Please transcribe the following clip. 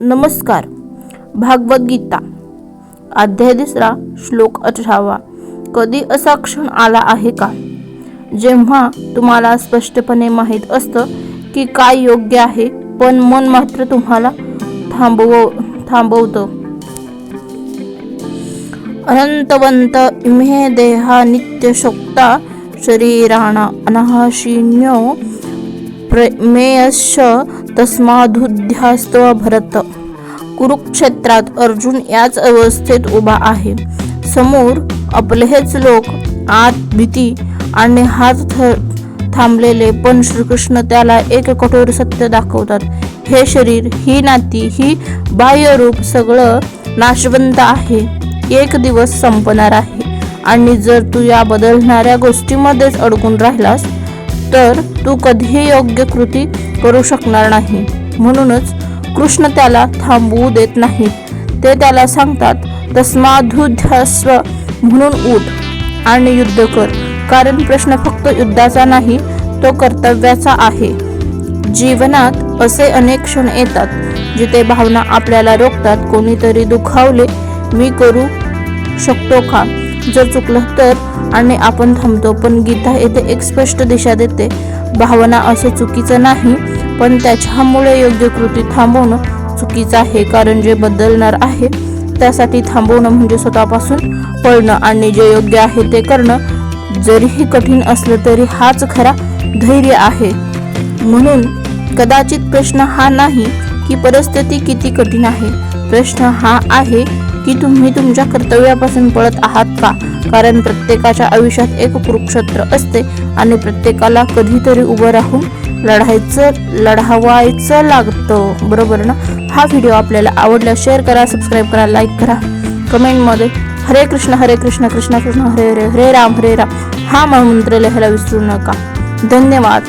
नमस्कार. भागवत गीता अध्याय 3 श्लोक 18. कधी असा क्षण आला आहे का जेव्हा तुम्हाला स्पष्टपणे माहीत असतं की काय योग्य आहे, पण मन मात्र तुम्हाला थांबवतं. अनंतवंत इमे देहा नित्यशोक्ता शरीराणा अनाशिन्यो प्रमेयश्च तस्मादुध्यास्त्व भरत. कुरुक्षेत्रात अर्जुन याच अवस्थेत उभा आहे. समोर आपलेच लोक, आत भीती आणि हात थांबलेले, पण श्रीकृष्ण त्याला एक कठोर सत्य दाखवतात. हे शरीर, ही नाती, ही बाह्यरूप सगळं नाशवंत आहे, एक दिवस संपणार आहे. आणि जर तू या बदलणाऱ्या गोष्टीमध्येच अडकून राहिलास तर तू कधीही योग्य कृती करू शकणार नाही. म्हणूनच कृष्ण त्याला थांबवू देत नाहीत. ते त्याला सांगतात, तस्मादुध्यास्व, म्हणून उठ आणि युद्ध कर. कारण प्रश्न फक्त युद्धाचा नाही, तो कर्तव्याचा आहे. जीवनात असे अनेक क्षण येतात जिथे भावना आपल्याला रोखतात. कोणीतरी दुखावले, मी करू शकतो का, जर चुकलं तर, आणि आपण थांबतो. पण गीता येथे एक स्पष्ट दिशा देते. भावना असं चुकीचं नाही, पण त्याच्यामुळे योग्य कृती थांबवणं चुकीचं आहे. कारण जे बदलणार आहे त्यासाठी थांबवणं म्हणजे स्वतःपासून पळणं, आणि जे योग्य आहे ते करणं जरीही कठीण असलं तरी हाच खरा धैर्य आहे. म्हणून कदाचित प्रश्न हा नाही की परिस्थिती किती कठीण आहे, प्रश्न हा आहे की तुम्ही तुमच्या कर्तव्यापासून पळत आहात का. कारण प्रत्येकाच्या आयुष्यात एक कुरुक्षेत्र असते आणि प्रत्येकाला कधीतरी उभं राहून लढवायचं लागतं, बरोबर ना. हा व्हिडिओ आपल्याला आवडला शेअर करा, सबस्क्राईब करा, लाईक करा. कमेंटमध्ये हरे कृष्ण कृष्ण कृष्ण हरे हरे, हरे राम हा मंत्र लिहायला विसरू नका. धन्यवाद.